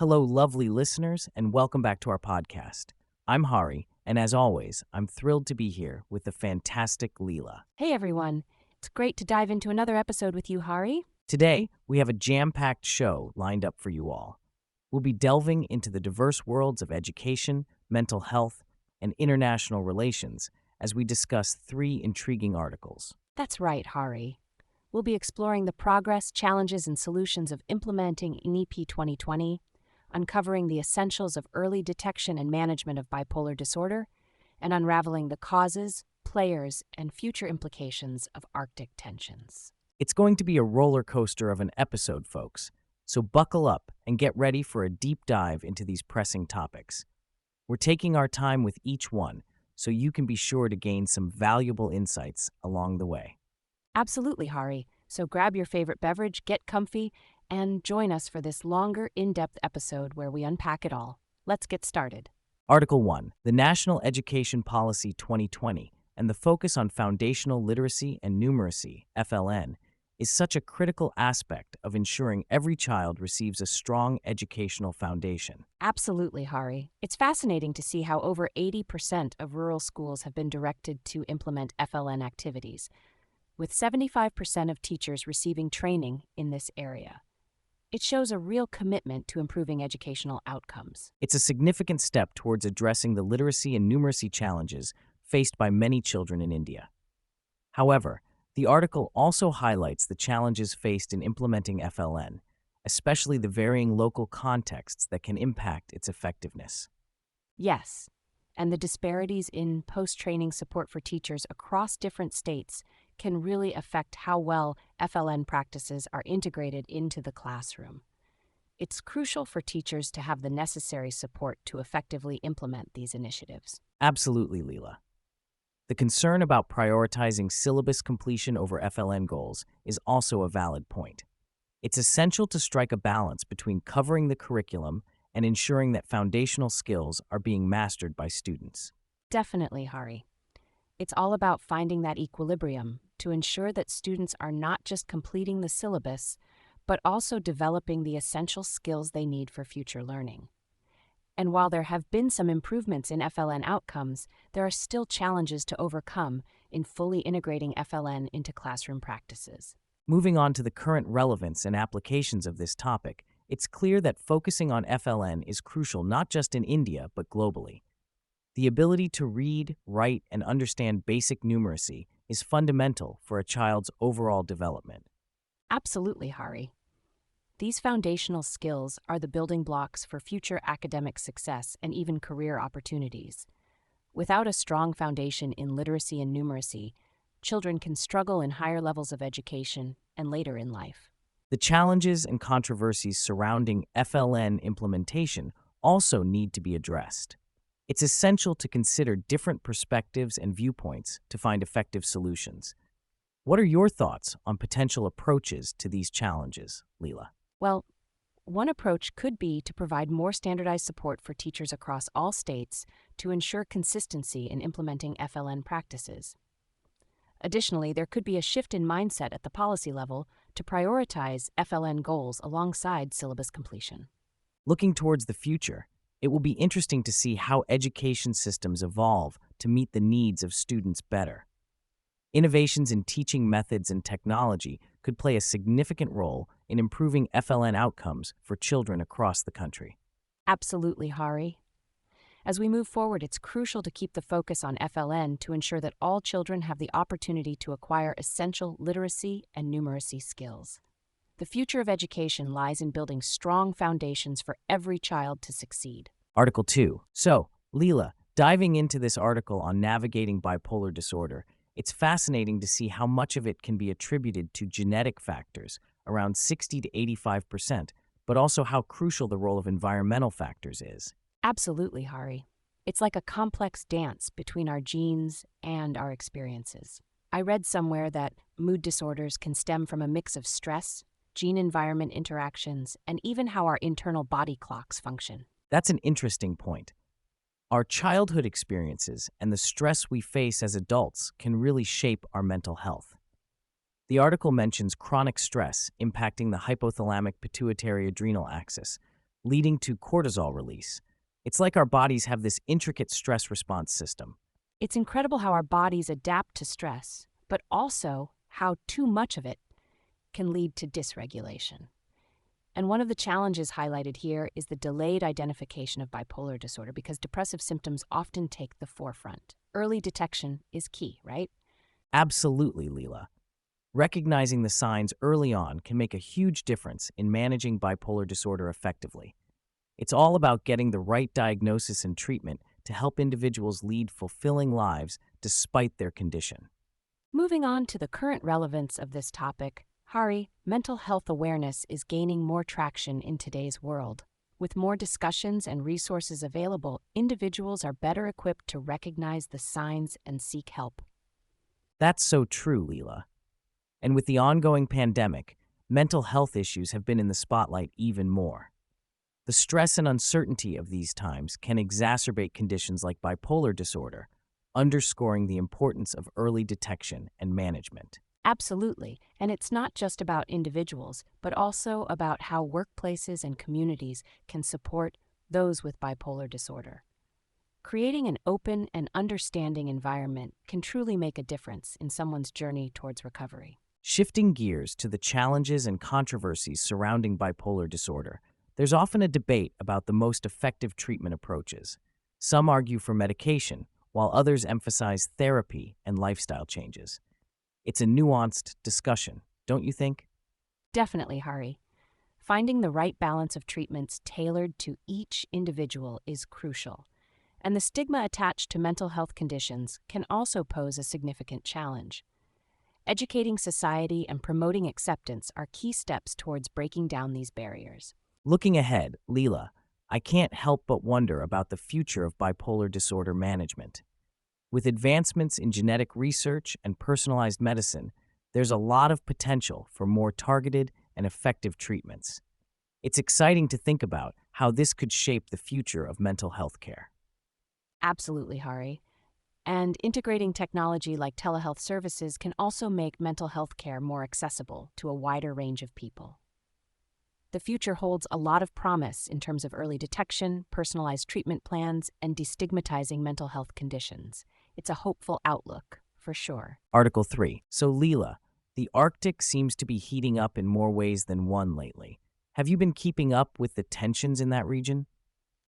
Hello, lovely listeners, and welcome back to our podcast. I'm Hari, and as always, I'm thrilled to be here with the fantastic Leela. Hey everyone, it's great to dive into another episode with you, Hari. Today, we have a jam-packed show lined up for you all. We'll be delving into the diverse worlds of education, mental health, and international relations as we discuss three intriguing articles. That's right, Hari. We'll be exploring the progress, challenges, and solutions of implementing NEP 2020, uncovering the essentials of early detection and management of bipolar disorder, and unraveling the causes, players, and future implications of Arctic tensions. It's going to be a roller coaster of an episode, folks, so buckle up and get ready for a deep dive into these pressing topics. We're taking our time with each one, so you can be sure to gain some valuable insights along the way. Absolutely, Hari. So grab your favorite beverage, get comfy, and join us for this longer, in-depth episode where we unpack it all. Let's get started. Article 1, the National Education Policy 2020 and the focus on foundational literacy and numeracy, FLN, is such a critical aspect of ensuring every child receives a strong educational foundation. Absolutely, Hari. It's fascinating to see how over 80% of rural schools have been directed to implement FLN activities, with 75% of teachers receiving training in this area. It shows a real commitment to improving educational outcomes. It's a significant step towards addressing the literacy and numeracy challenges faced by many children in India. However, the article also highlights the challenges faced in implementing FLN, especially the varying local contexts that can impact its effectiveness. Yes, and the disparities in post-training support for teachers across different states can really affect how well FLN practices are integrated into the classroom. It's crucial for teachers to have the necessary support to effectively implement these initiatives. Absolutely, Leela. The concern about prioritizing syllabus completion over FLN goals is also a valid point. It's essential to strike a balance between covering the curriculum and ensuring that foundational skills are being mastered by students. Definitely, Hari. It's all about finding that equilibrium to ensure that students are not just completing the syllabus, but also developing the essential skills they need for future learning. And while there have been some improvements in FLN outcomes, there are still challenges to overcome in fully integrating FLN into classroom practices. Moving on to the current relevance and applications of this topic, it's clear that focusing on FLN is crucial not just in India, but globally. The ability to read, write, and understand basic numeracy is fundamental for a child's overall development. Absolutely, Hari. These foundational skills are the building blocks for future academic success and even career opportunities. Without a strong foundation in literacy and numeracy, children can struggle in higher levels of education and later in life. The challenges and controversies surrounding FLN implementation also need to be addressed. It's essential to consider different perspectives and viewpoints to find effective solutions. What are your thoughts on potential approaches to these challenges, Leela? Well, one approach could be to provide more standardized support for teachers across all states to ensure consistency in implementing FLN practices. Additionally, there could be a shift in mindset at the policy level to prioritize FLN goals alongside syllabus completion. Looking towards the future, it will be interesting to see how education systems evolve to meet the needs of students better. Innovations in teaching methods and technology could play a significant role in improving FLN outcomes for children across the country. Absolutely, Hari. As we move forward, it's crucial to keep the focus on FLN to ensure that all children have the opportunity to acquire essential literacy and numeracy skills. The future of education lies in building strong foundations for every child to succeed. Article 2. So, Leela, diving into this article on navigating bipolar disorder, it's fascinating to see how much of it can be attributed to genetic factors, around 60 to 85%, but also how crucial the role of environmental factors is. Absolutely, Hari. It's like a complex dance between our genes and our experiences. I read somewhere that mood disorders can stem from a mix of stress, gene-environment interactions, and even how our internal body clocks function. That's an interesting point. Our childhood experiences and the stress we face as adults can really shape our mental health. The article mentions chronic stress impacting the hypothalamic pituitary adrenal axis, leading to cortisol release. It's like our bodies have this intricate stress response system. It's incredible how our bodies adapt to stress, but also how too much of it can lead to dysregulation. And one of the challenges highlighted here is the delayed identification of bipolar disorder because depressive symptoms often take the forefront. Early detection is key, right? Absolutely, Leela. Recognizing the signs early on can make a huge difference in managing bipolar disorder effectively. It's all about getting the right diagnosis and treatment to help individuals lead fulfilling lives despite their condition. Moving on to the current relevance of this topic, Hari, mental health awareness is gaining more traction in today's world. With more discussions and resources available, individuals are better equipped to recognize the signs and seek help. That's so true, Leela. And with the ongoing pandemic, mental health issues have been in the spotlight even more. The stress and uncertainty of these times can exacerbate conditions like bipolar disorder, underscoring the importance of early detection and management. Absolutely, and it's not just about individuals, but also about how workplaces and communities can support those with bipolar disorder. Creating an open and understanding environment can truly make a difference in someone's journey towards recovery. Shifting gears to the challenges and controversies surrounding bipolar disorder, there's often a debate about the most effective treatment approaches. Some argue for medication, while others emphasize therapy and lifestyle changes. It's a nuanced discussion, don't you think? Definitely, Hari. Finding the right balance of treatments tailored to each individual is crucial. And the stigma attached to mental health conditions can also pose a significant challenge. Educating society and promoting acceptance are key steps towards breaking down these barriers. Looking ahead, Leela, I can't help but wonder about the future of bipolar disorder management. With advancements in genetic research and personalized medicine, there's a lot of potential for more targeted and effective treatments. It's exciting to think about how this could shape the future of mental health care. Absolutely, Hari. And integrating technology like telehealth services can also make mental health care more accessible to a wider range of people. The future holds a lot of promise in terms of early detection, personalized treatment plans, and destigmatizing mental health conditions. It's a hopeful outlook, for sure. Article 3. So, Leela, the Arctic seems to be heating up in more ways than one lately. Have you been keeping up with the tensions in that region?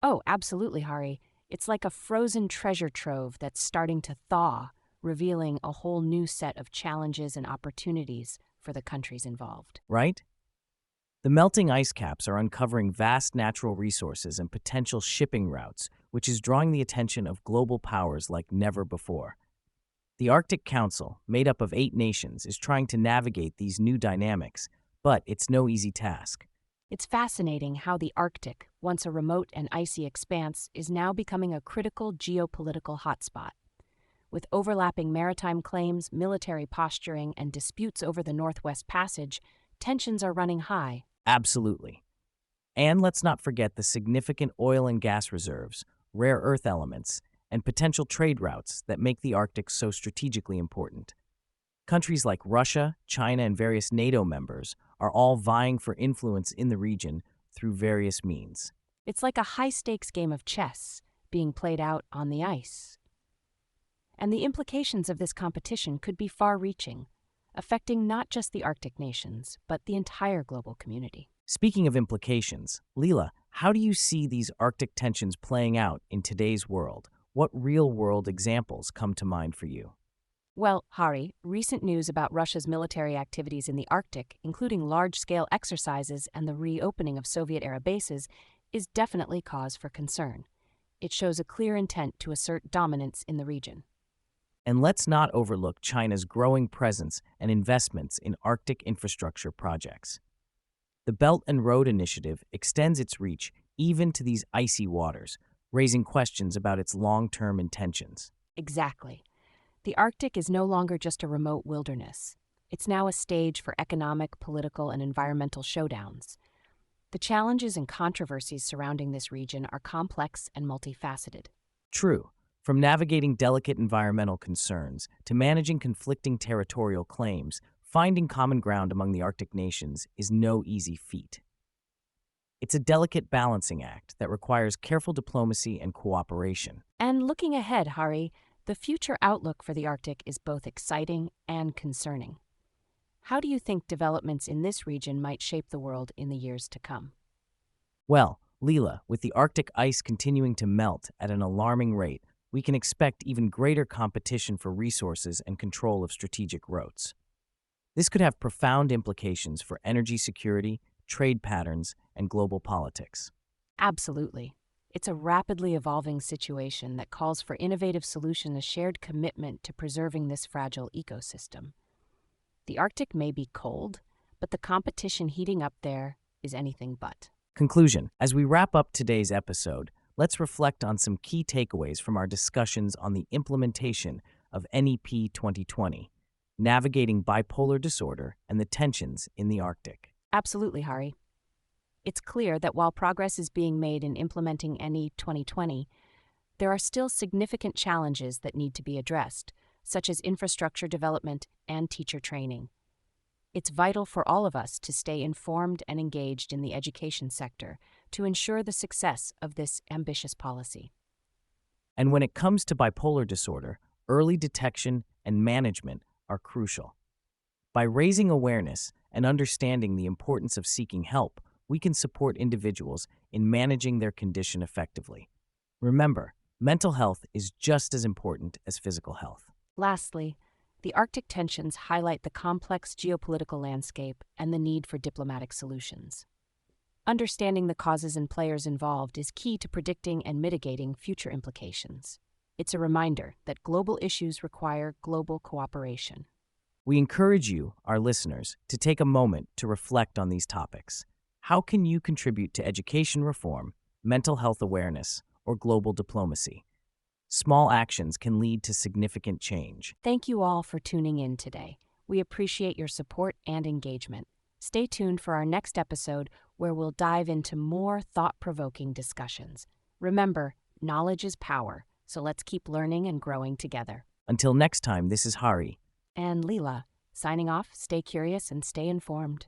Oh, absolutely, Hari. It's like a frozen treasure trove that's starting to thaw, revealing a whole new set of challenges and opportunities for the countries involved. Right? The melting ice caps are uncovering vast natural resources and potential shipping routes, which is drawing the attention of global powers like never before. The Arctic Council, made up of 8 nations, is trying to navigate these new dynamics, but it's no easy task. It's fascinating how the Arctic, once a remote and icy expanse, is now becoming a critical geopolitical hotspot. With overlapping maritime claims, military posturing, and disputes over the Northwest Passage, tensions are running high. Absolutely. And let's not forget the significant oil and gas reserves, rare earth elements, and potential trade routes that make the Arctic so strategically important. Countries like Russia, China, and various NATO members are all vying for influence in the region through various means. It's like a high-stakes game of chess being played out on the ice. And the implications of this competition could be far-reaching, affecting not just the Arctic nations, but the entire global community. Speaking of implications, Leela, how do you see these Arctic tensions playing out in today's world? What real-world examples come to mind for you? Well, Hari, recent news about Russia's military activities in the Arctic, including large-scale exercises and the reopening of Soviet-era bases, is definitely cause for concern. It shows a clear intent to assert dominance in the region. And let's not overlook China's growing presence and investments in Arctic infrastructure projects. The Belt and Road Initiative extends its reach even to these icy waters, raising questions about its long-term intentions. Exactly. The Arctic is no longer just a remote wilderness. It's now a stage for economic, political, and environmental showdowns. The challenges and controversies surrounding this region are complex and multifaceted. True. From navigating delicate environmental concerns to managing conflicting territorial claims, finding common ground among the Arctic nations is no easy feat. It's a delicate balancing act that requires careful diplomacy and cooperation. And looking ahead, Hari, the future outlook for the Arctic is both exciting and concerning. How do you think developments in this region might shape the world in the years to come? Well, Leela, with the Arctic ice continuing to melt at an alarming rate, we can expect even greater competition for resources and control of strategic routes. This could have profound implications for energy security, trade patterns, and global politics. Absolutely. It's a rapidly evolving situation that calls for innovative solutions, a shared commitment to preserving this fragile ecosystem. The Arctic may be cold, but the competition heating up there is anything but. Conclusion. As we wrap up today's episode, let's reflect on some key takeaways from our discussions on the implementation of NEP 2020, navigating bipolar disorder and the tensions in the Arctic. Absolutely, Hari. It's clear that while progress is being made in implementing NE 2020, there are still significant challenges that need to be addressed, such as infrastructure development and teacher training. It's vital for all of us to stay informed and engaged in the education sector to ensure the success of this ambitious policy. And when it comes to bipolar disorder, early detection and management are crucial. By raising awareness and understanding the importance of seeking help, we can support individuals in managing their condition effectively. Remember, mental health is just as important as physical health. Lastly, the Arctic tensions highlight the complex geopolitical landscape and the need for diplomatic solutions. Understanding the causes and players involved is key to predicting and mitigating future implications. It's a reminder that global issues require global cooperation. We encourage you, our listeners, to take a moment to reflect on these topics. How can you contribute to education reform, mental health awareness, or global diplomacy? Small actions can lead to significant change. Thank you all for tuning in today. We appreciate your support and engagement. Stay tuned for our next episode where we'll dive into more thought-provoking discussions. Remember, knowledge is power, so let's keep learning and growing together. Until next time, this is Hari. And Leela, signing off, stay curious and stay informed.